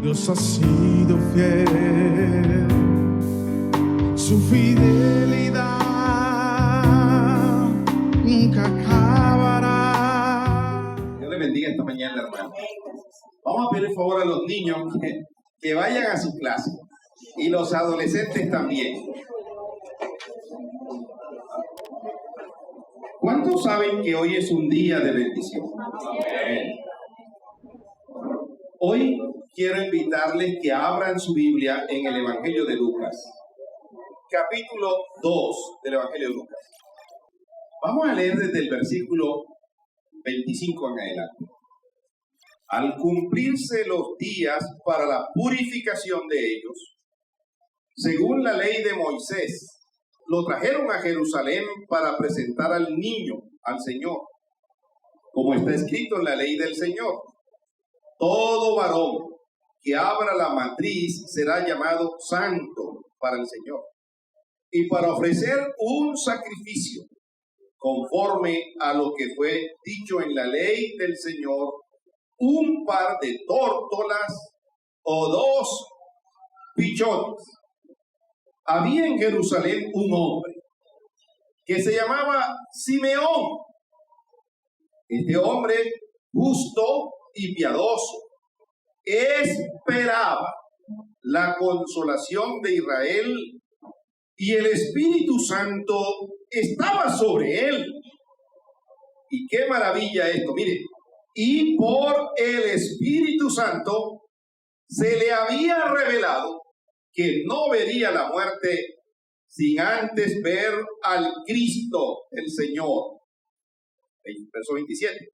Dios ha sido fiel, su fidelidad nunca acabará. Dios le bendiga esta mañana, hermano. Vamos a pedir favor a los niños que vayan a su clase y los adolescentes también. ¿Cuántos saben que hoy es un día de bendición? Amén. Hoy quiero invitarles que abran su Biblia en el Evangelio de Lucas, capítulo 2 del Evangelio de Lucas. Vamos a leer desde el versículo 25 en adelante. Al cumplirse los días para la purificación de ellos, según la ley de Moisés, lo trajeron a Jerusalén para presentar al niño al Señor, como está escrito en la ley del Señor. Todo varón que abra la matriz será llamado santo para el Señor, y para ofrecer un sacrificio conforme a lo que fue dicho en la ley del Señor, un par de tórtolas o 2 pichones. Había en Jerusalén un hombre que se llamaba Simeón. Este hombre, justo y piadoso, esperaba la consolación de Israel, y el Espíritu Santo estaba sobre él. Y qué maravilla esto, mire. Y por el Espíritu Santo se le había revelado que no vería la muerte sin antes ver al Cristo, el Señor. Verso 27.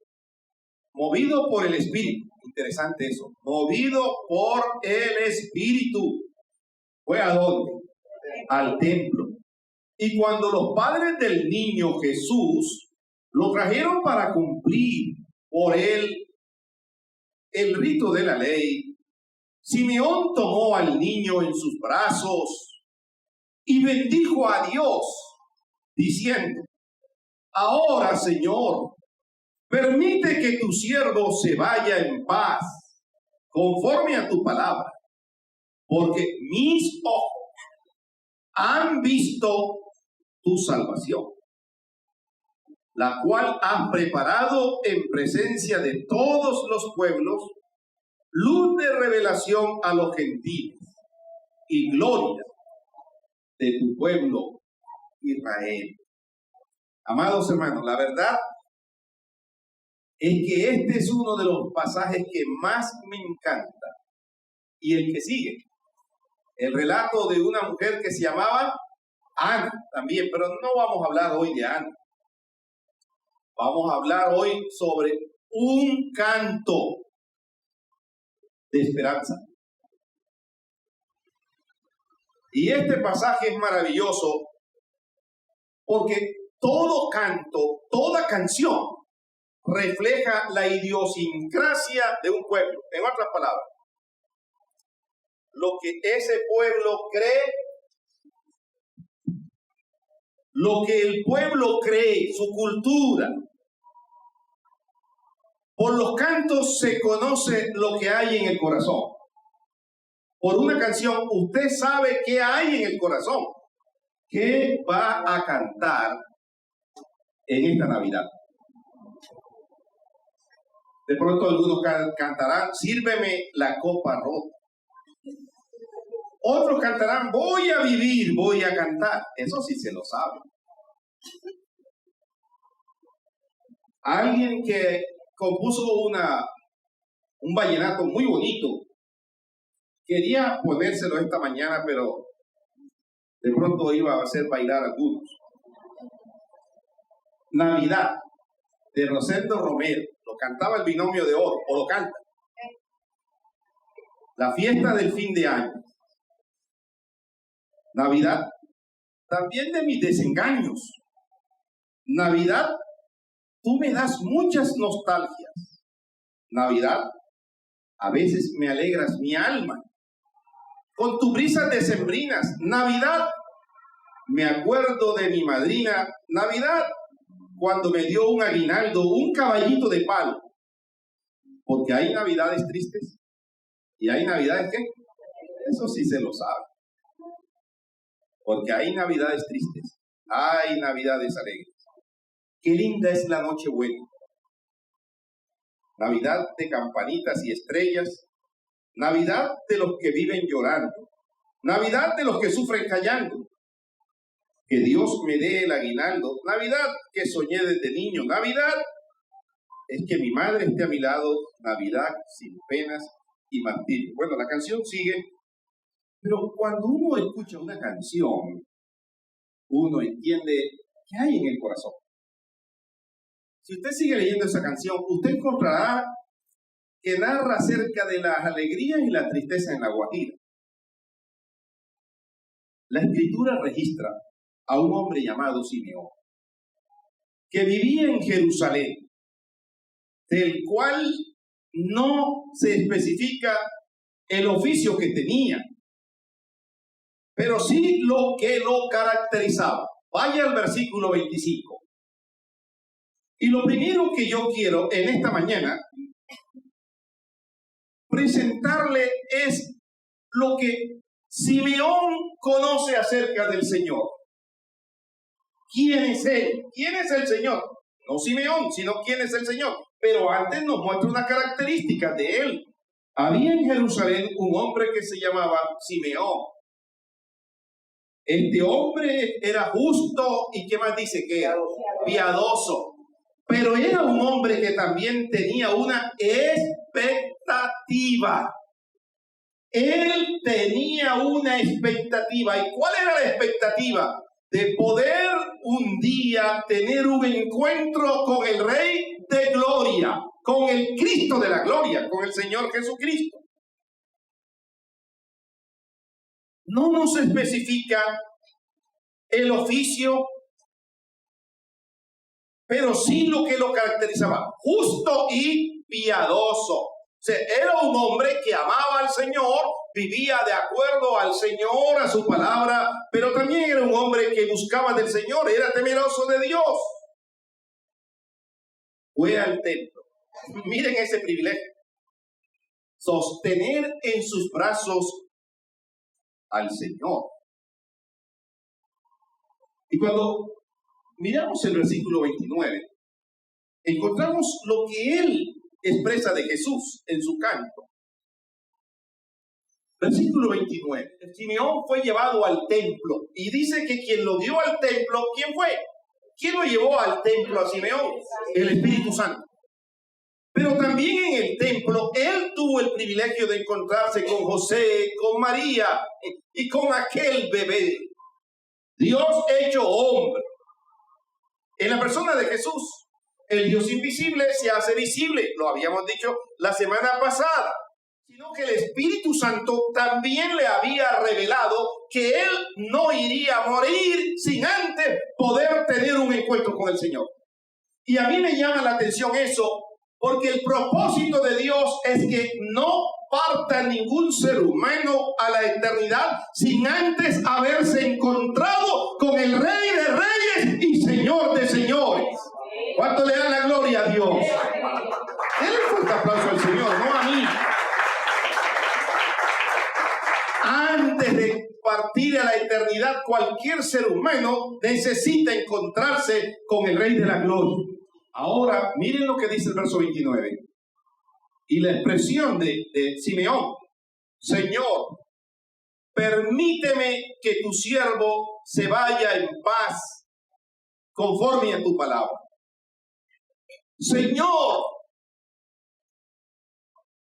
Movido por el Espíritu. Interesante eso. Movido por el Espíritu. ¿Fue a dónde? Al templo. Y cuando los padres del niño Jesús lo trajeron para cumplir por él el rito de la ley, Simeón tomó al niño en sus brazos y bendijo a Dios, diciendo: ahora, Señor, permite que tu siervo se vaya en paz, conforme a tu palabra, porque mis ojos han visto tu salvación, la cual has preparado en presencia de todos los pueblos, luz de revelación a los gentiles y gloria de tu pueblo Israel. Amados hermanos, la verdad es que este es uno de los pasajes que más me encanta, y el que sigue, el relato de una mujer que se llamaba Ana también, pero no vamos a hablar hoy de Ana. Vamos a hablar hoy sobre un canto de esperanza. Y este pasaje es maravilloso porque todo canto, toda canción refleja la idiosincrasia de un pueblo. En otras palabras, lo que ese pueblo cree, lo que el pueblo cree, su cultura. Por los cantos se conoce lo que hay en el corazón. Por una canción usted sabe qué hay en el corazón. ¿Qué va a cantar en esta Navidad? De pronto algunos cantarán: sírveme la copa rota. Otros cantarán: voy a vivir, voy a cantar. Eso sí se lo sabe. Alguien que compuso un vallenato muy bonito, quería ponérselo esta mañana, pero de pronto iba a hacer bailar a algunos. Navidad, de Rosendo Romero. Lo cantaba el Binomio de Oro, o lo canta. La fiesta del fin de año. Navidad, también de mis desengaños. Navidad, tú me das muchas nostalgias. Navidad, a veces me alegras mi alma con tus brisas decembrinas. Navidad, me acuerdo de mi madrina. Navidad, cuando me dio un aguinaldo, un caballito de palo. Porque hay navidades tristes ¿Y hay navidades qué? Eso sí se lo sabe. Porque hay navidades tristes, hay navidades alegres. Qué linda es la Nochebuena. Navidad de campanitas y estrellas, Navidad de los que viven llorando, Navidad de los que sufren callando. Que Dios me dé el aguinaldo, Navidad que soñé desde niño, Navidad es que mi madre esté a mi lado, Navidad sin penas y martirio. Bueno, la canción sigue, pero cuando uno escucha una canción, uno entiende qué hay en el corazón. Si usted sigue leyendo esa canción, usted encontrará que narra acerca de las alegrías y la tristeza en la Guajira. La Escritura registra a un hombre llamado Simeón, que vivía en Jerusalén, del cual no se especifica el oficio que tenía, pero sí lo que lo caracterizaba. Vaya al versículo 25. Y lo primero que yo quiero en esta mañana presentarle es lo que Simeón conoce acerca del Señor. ¿Quién es Él? ¿Quién es el Señor? No Simeón, sino quién es el Señor. Pero antes nos muestra una característica de Él. Había en Jerusalén un hombre que se llamaba Simeón. Este hombre era justo y ¿qué más dice que era? Piadoso. Pero era un hombre que también tenía una expectativa. Él tenía una expectativa. ¿Y cuál era la expectativa? De poder un día tener un encuentro con el Rey de Gloria, con el Cristo de la Gloria, con el Señor Jesucristo. No nos especifica el oficio, pero sí lo que lo caracterizaba, justo y piadoso. O sea, era un hombre que amaba al Señor, vivía de acuerdo al Señor, a su palabra, pero también era un hombre que buscaba del Señor, era temeroso de Dios. Fue al templo. Miren ese privilegio. Sostener en sus brazos al Señor. Y cuando miramos el versículo 29, encontramos lo que él expresa de Jesús en su canto. Versículo 29. Simeón fue llevado al templo y dice que quien lo dio al templo, ¿quién fue? ¿Quién lo llevó al templo a Simeón? El Espíritu Santo. Pero también en el templo, él tuvo el privilegio de encontrarse con José, con María y con aquel bebé. Dios hecho hombre. En la persona de Jesús, el Dios invisible se hace visible. Lo habíamos dicho la semana pasada. Sino que el Espíritu Santo también le había revelado que él no iría a morir sin antes poder tener un encuentro con el Señor. Y a mí me llama la atención eso, porque el propósito de Dios es que no parta ningún ser humano a la eternidad sin antes haberse encontrado con el Rey de Reyes y Señor de Señores. ¿Cuánto le dan la gloria a Dios? Denle un fuerte aplauso al Señor, no a mí. Antes de partir a la eternidad, cualquier ser humano necesita encontrarse con el Rey de la Gloria. Ahora, miren lo que dice el verso 29. Y la expresión de Simeón: Señor, permíteme que tu siervo se vaya en paz, conforme a tu palabra. Señor,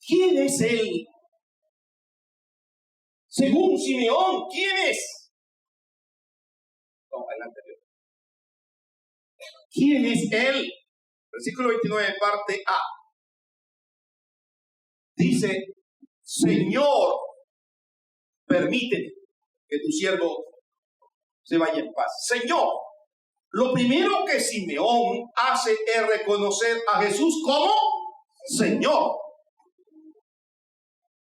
¿quién es él? Según Simeón, ¿quién es? No, adelante. ¿Quién es él? Versículo 29, parte A. Dice: Señor, permíteme que tu siervo se vaya en paz. Señor, lo primero que Simeón hace es reconocer a Jesús como Señor.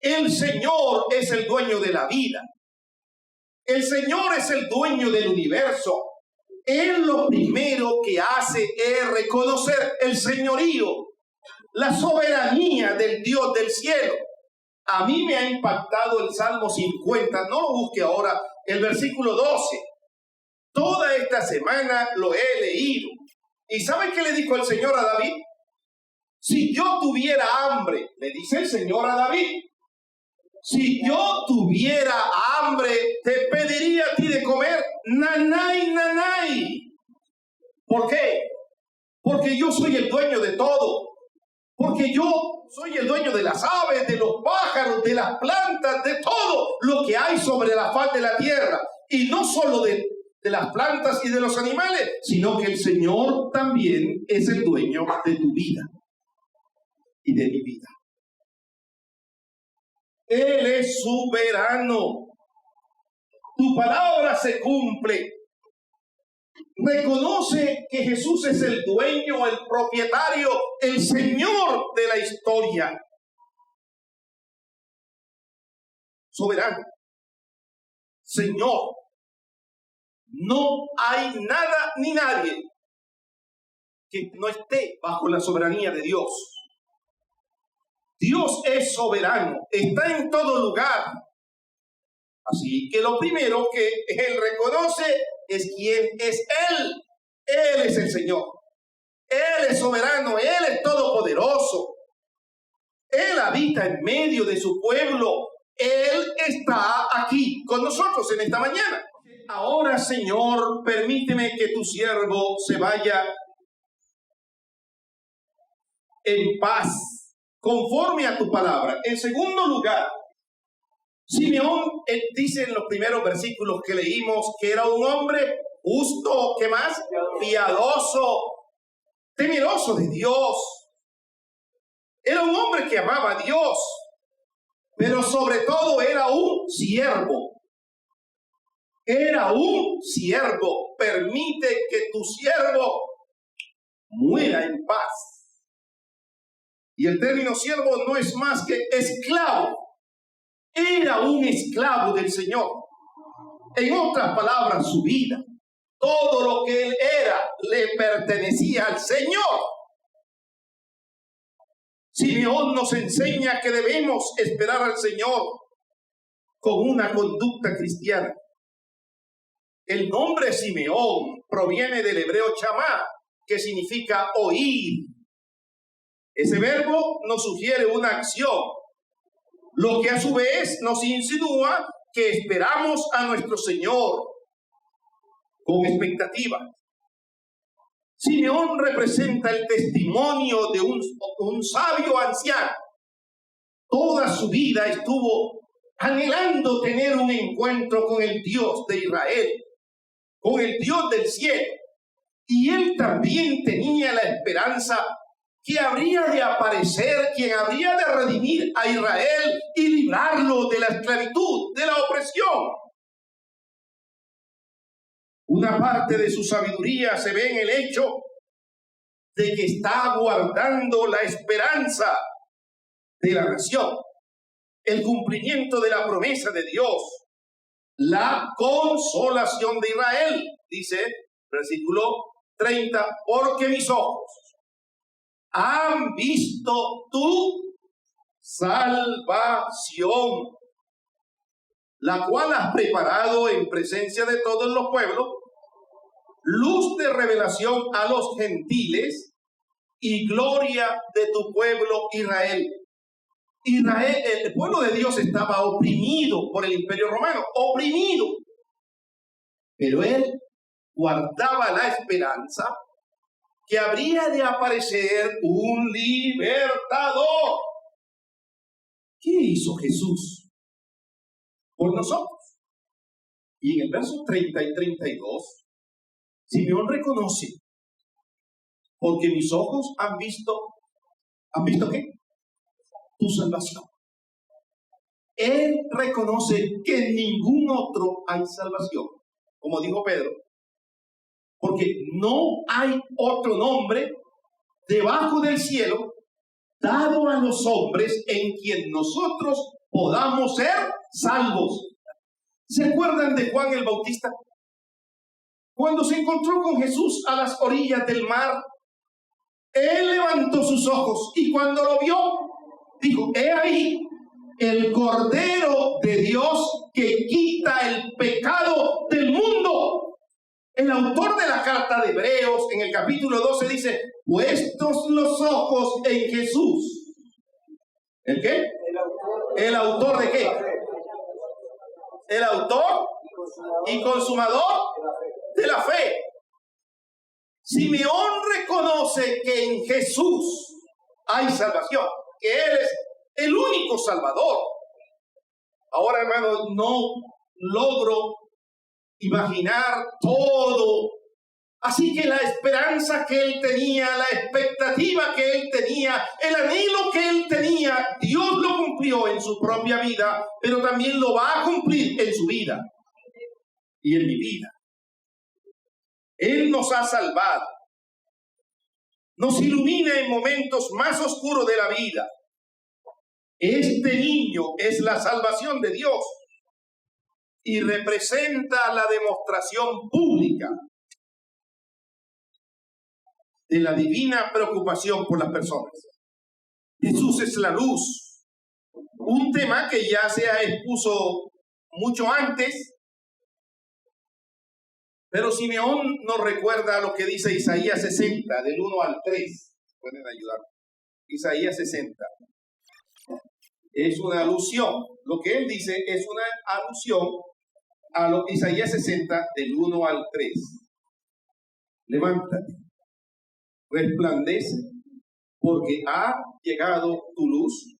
El Señor es el dueño de la vida. El Señor es el dueño del universo. Él lo primero que hace es reconocer el señorío, la soberanía del Dios del cielo. A mí me ha impactado el Salmo 50, no lo busque ahora, el versículo 12. Toda esta semana lo he leído. ¿Y sabe qué le dijo el Señor a David? Si yo tuviera hambre, le dice el Señor a David, si yo tuviera hambre, te pediría a ti de comer, nanay, nanay. ¿Por qué? Porque yo soy el dueño de todo. Porque yo soy el dueño de las aves, de los pájaros, de las plantas, de todo lo que hay sobre la faz de la tierra. Y no solo de las plantas y de los animales, sino que el Señor también es el dueño de tu vida y de mi vida. Él es soberano. Tu palabra se cumple. Reconoce que Jesús es el dueño, el propietario, el Señor de la historia. Soberano. Señor. No hay nada ni nadie que no esté bajo la soberanía de Dios. Dios es soberano, está en todo lugar. Así que lo primero que Él reconoce es quién es Él. Él es el Señor. Él es soberano, Él es todopoderoso. Él habita en medio de su pueblo. Él está aquí con nosotros en esta mañana. Ahora, Señor, permíteme que tu siervo se vaya en paz, conforme a tu palabra. En segundo lugar, Simeón dice en los primeros versículos que leímos que era un hombre justo, ¿qué más? Piadoso, temeroso de Dios. Era un hombre que amaba a Dios, pero sobre todo era un siervo. Era un siervo. Permite que tu siervo muera en paz. Y el término siervo no es más que esclavo. Era un esclavo del Señor. En otras palabras, su vida, todo lo que él era, le pertenecía al Señor. Simeón nos enseña que debemos esperar al Señor con una conducta cristiana. El nombre Simeón proviene del hebreo chamá, que significa oír. Ese verbo nos sugiere una acción, lo que a su vez nos insinúa que esperamos a nuestro Señor con expectativa. Simeón representa el testimonio de un sabio anciano. Toda su vida estuvo anhelando tener un encuentro con el Dios de Israel, con el Dios del cielo. Y él también tenía la esperanza que habría de aparecer quien habría de redimir a Israel y librarlo de la esclavitud, de la opresión. Una parte de su sabiduría se ve en el hecho de que está guardando la esperanza de la nación, el cumplimiento de la promesa de Dios, la consolación de Israel, dice versículo 30, porque mis ojos han visto tu salvación, la cual has preparado en presencia de todos los pueblos, luz de revelación a los gentiles y gloria de tu pueblo Israel. Israel, el pueblo de Dios estaba oprimido por el Imperio Romano, oprimido. Pero él guardaba la esperanza que habría de aparecer un libertador. ¿Qué hizo Jesús por nosotros? Y en el verso 30 y 32, Simeón reconoce, porque mis ojos han visto ¿qué? Tu salvación. Él reconoce que en ningún otro hay salvación, como dijo Pedro, porque no hay otro nombre debajo del cielo dado a los hombres en quien nosotros podamos ser salvos. ¿Se acuerdan de Juan el Bautista? Cuando se encontró con Jesús a las orillas del mar, él levantó sus ojos y cuando lo vio, dijo, he ahí el Cordero de Dios que quita el pecado del mundo. El autor de la carta de Hebreos en el capítulo 12 dice, puestos los ojos en Jesús. ¿El qué? ¿El autor de qué? El autor y consumador de la fe. Simeón reconoce que en Jesús hay salvación, que Él es el único Salvador. Ahora, hermano, no logro imaginar todo. Así que la esperanza que él tenía, la expectativa que él tenía, el anhelo que él tenía, Dios lo cumplió en su propia vida, pero también lo va a cumplir en su vida y en mi vida. Él nos ha salvado, nos ilumina en momentos más oscuros de la vida. Este niño es la salvación de Dios y representa la demostración pública de la divina preocupación por las personas. Jesús es la luz, un tema que ya se expuso mucho antes, pero Simeón nos recuerda lo que dice Isaías 60, del 1 al 3. Pueden ayudar. Isaías 60. Es una alusión. Lo que él dice es una alusión a lo Isaías 60, del 1 al 3. Levántate, resplandece, porque ha llegado tu luz,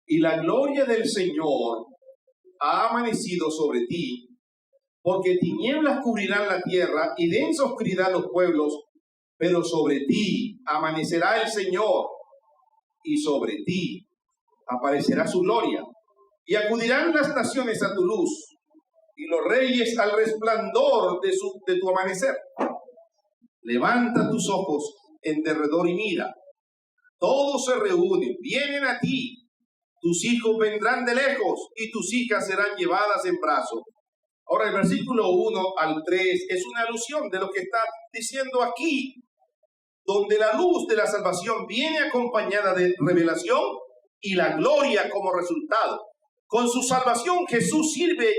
y la gloria del Señor ha amanecido sobre ti, porque tinieblas cubrirán la tierra y densa oscuridad los pueblos, pero sobre ti amanecerá el Señor, y sobre ti aparecerá su gloria, y acudirán las naciones a tu luz, y los reyes al resplandor de tu amanecer. Levanta tus ojos en derredor y mira. Todos se reúnen, vienen a ti. Tus hijos vendrán de lejos y tus hijas serán llevadas en brazos. Ahora el versículo 1 al 3 es una alusión de lo que está diciendo aquí, donde la luz de la salvación viene acompañada de revelación y la gloria como resultado. Con su salvación Jesús sirve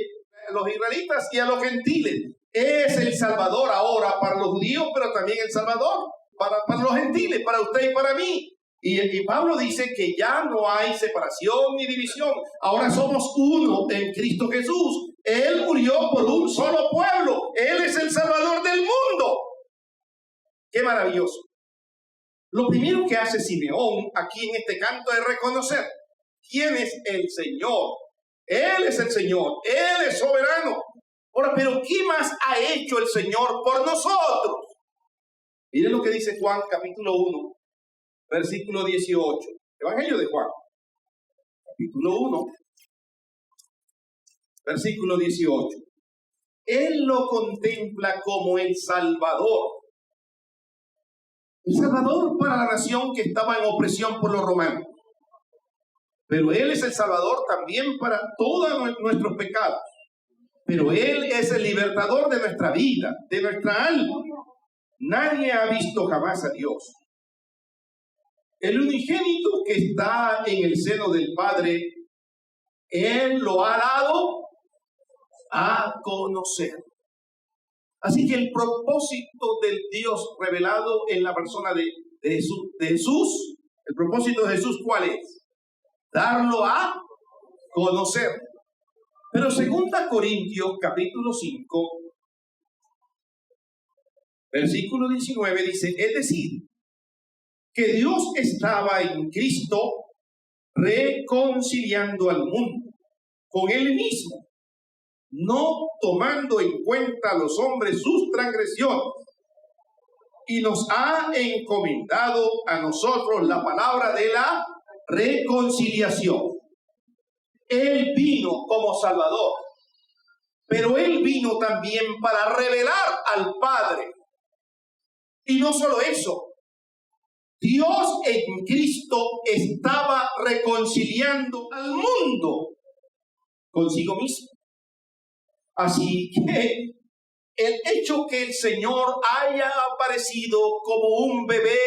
a los israelitas y a los gentiles. Es el Salvador ahora para los judíos, pero también el Salvador para los gentiles, para usted y para mí. Y Pablo dice que ya no hay separación ni división. Ahora somos uno en Cristo Jesús. Él murió por un solo pueblo. Él es el Salvador del mundo. ¡Qué maravilloso! Lo primero que hace Simeón aquí en este canto es reconocer quién es el Señor. Él es el Señor. Él es soberano. Ahora, pero ¿qué más ha hecho el Señor por nosotros? Miren lo que dice Juan capítulo 1, versículo 18. Evangelio de Juan, capítulo 1, versículo 18. Él lo contempla como el Salvador. El Salvador para la nación que estaba en opresión por los romanos. Pero Él es el Salvador también para todos nuestros pecados. Pero Él es el libertador de nuestra vida, de nuestra alma. Nadie ha visto jamás a Dios. El unigénito que está en el seno del Padre, Él lo ha dado a conocer. Así que el propósito del Dios revelado en la persona de Jesús, el propósito de Jesús, ¿cuál es? Darlo a conocer. Pero 2 Corintios capítulo 5, versículo 19 dice, es decir, que Dios estaba en Cristo reconciliando al mundo con Él mismo, no tomando en cuenta a los hombres sus transgresiones, y nos ha encomendado a nosotros la palabra de la reconciliación. Él vino como Salvador, pero Él vino también para revelar al Padre. Y no solo eso, Dios en Cristo estaba reconciliando al mundo consigo mismo. Así que el hecho que el Señor haya aparecido como un bebé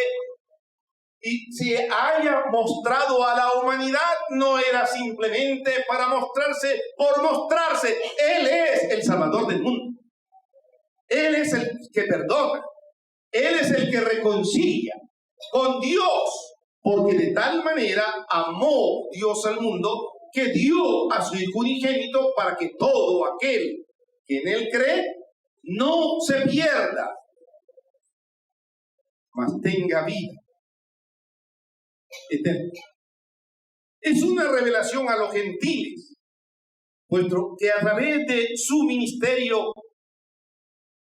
y se haya mostrado a la humanidad, no era simplemente para mostrarse por mostrarse. Él es el Salvador del mundo. Él es el que perdona. Él es el que reconcilia con Dios, porque de tal manera amó Dios al mundo que dio a su Hijo unigénito para que todo aquel que en Él cree no se pierda, mas tenga vida eterna. Es una revelación a los gentiles, puesto que a través de su ministerio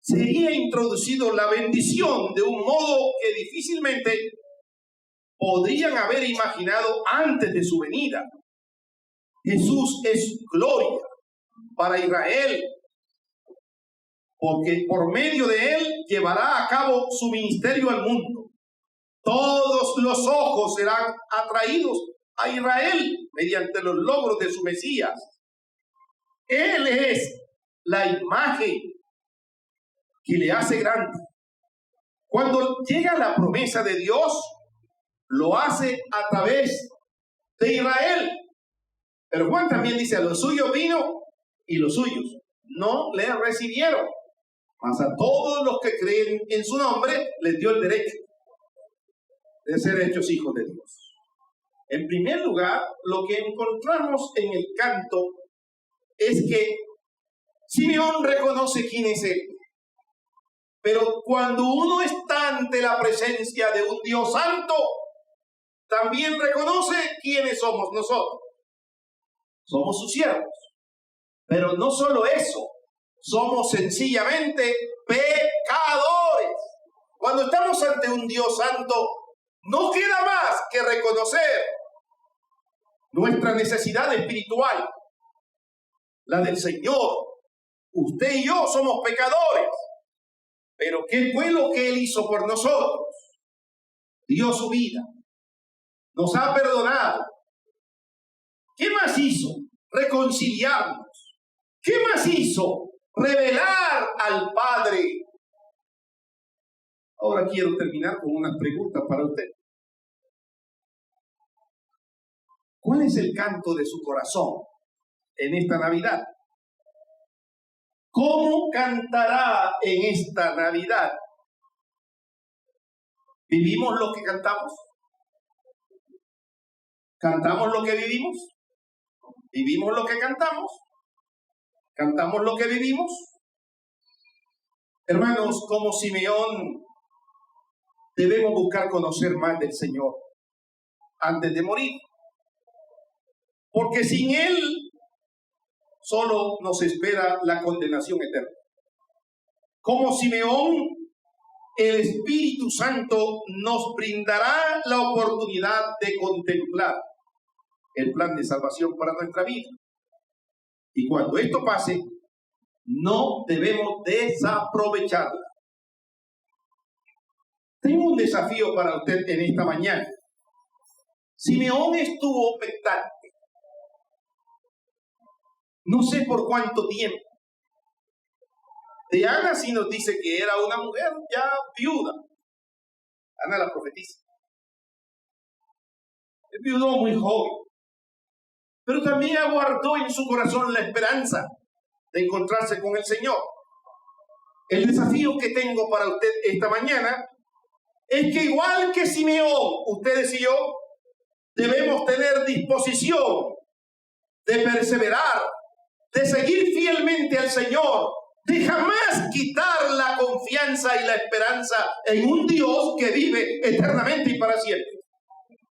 sería introducido la bendición de un modo que difícilmente podrían haber imaginado antes de su venida. Jesús es gloria para Israel, porque por medio de él llevará a cabo su ministerio al mundo. Todos los ojos serán atraídos a Israel mediante los logros de su Mesías. Él es la imagen que le hace grande. Cuando llega la promesa de Dios, lo hace a través de Israel. Pero Juan también dice, a los suyos vino y los suyos no le recibieron. Mas a todos los que creen en su nombre les dio el derecho de ser hechos hijos de Dios. En primer lugar, lo que encontramos en el canto es que Simeón reconoce quién es él. Pero cuando uno está ante la presencia de un Dios santo, también reconoce quiénes somos nosotros. Somos sus siervos. Pero no solo eso, somos sencillamente pecadores. Cuando estamos ante un Dios santo, no queda más que reconocer nuestra necesidad espiritual, la del Señor. Usted y yo somos pecadores. Pero ¿qué fue lo que Él hizo por nosotros? Dio su vida. Nos ha perdonado. ¿Qué más hizo? Reconciliarnos. ¿Qué más hizo? Revelar al Padre. Ahora quiero terminar con unas preguntas para usted. ¿Cuál es el canto de su corazón en esta Navidad? ¿Cómo cantará en esta Navidad? ¿Vivimos lo que cantamos? ¿Cantamos lo que vivimos? ¿Vivimos lo que cantamos? ¿Cantamos lo que vivimos? Hermanos, como Simeón, debemos buscar conocer más del Señor antes de morir. Porque sin Él solo nos espera la condenación eterna. Como Simeón, el Espíritu Santo nos brindará la oportunidad de contemplar el plan de salvación para nuestra vida. Y cuando esto pase, no debemos desaprovecharla. Tengo un desafío para usted en esta mañana. Simeón estuvo expectante. No sé por cuánto tiempo. De Ana sí nos dice que era una mujer ya viuda. Ana la profetisa. Él viudó muy joven. Pero también aguardó en su corazón la esperanza de encontrarse con el Señor. El desafío que tengo para usted esta mañana es que igual que Simeón, ustedes y yo debemos tener disposición de perseverar, de seguir fielmente al Señor, de jamás quitar la confianza y la esperanza en un Dios que vive eternamente y para siempre.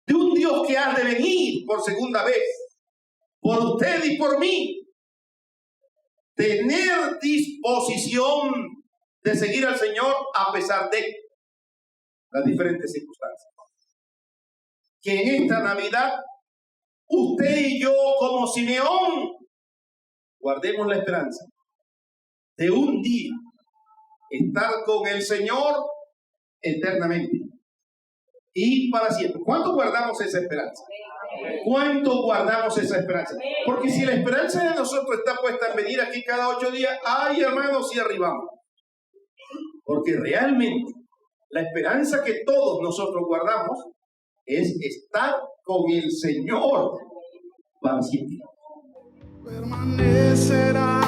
De un Dios que ha de venir por segunda vez, por usted y por mí. Tener disposición de seguir al Señor a pesar de las diferentes circunstancias. Que en esta Navidad, usted y yo como Simeón, guardemos la esperanza de un día estar con el Señor eternamente y para siempre. ¿Cuánto guardamos esa esperanza? ¿Cuánto guardamos esa esperanza? Porque si la esperanza de nosotros está puesta en venir aquí cada 8 días, ¡ay, hermanos, si arribamos! Porque realmente la esperanza que todos nosotros guardamos es estar con el Señor para siempre. permanecerá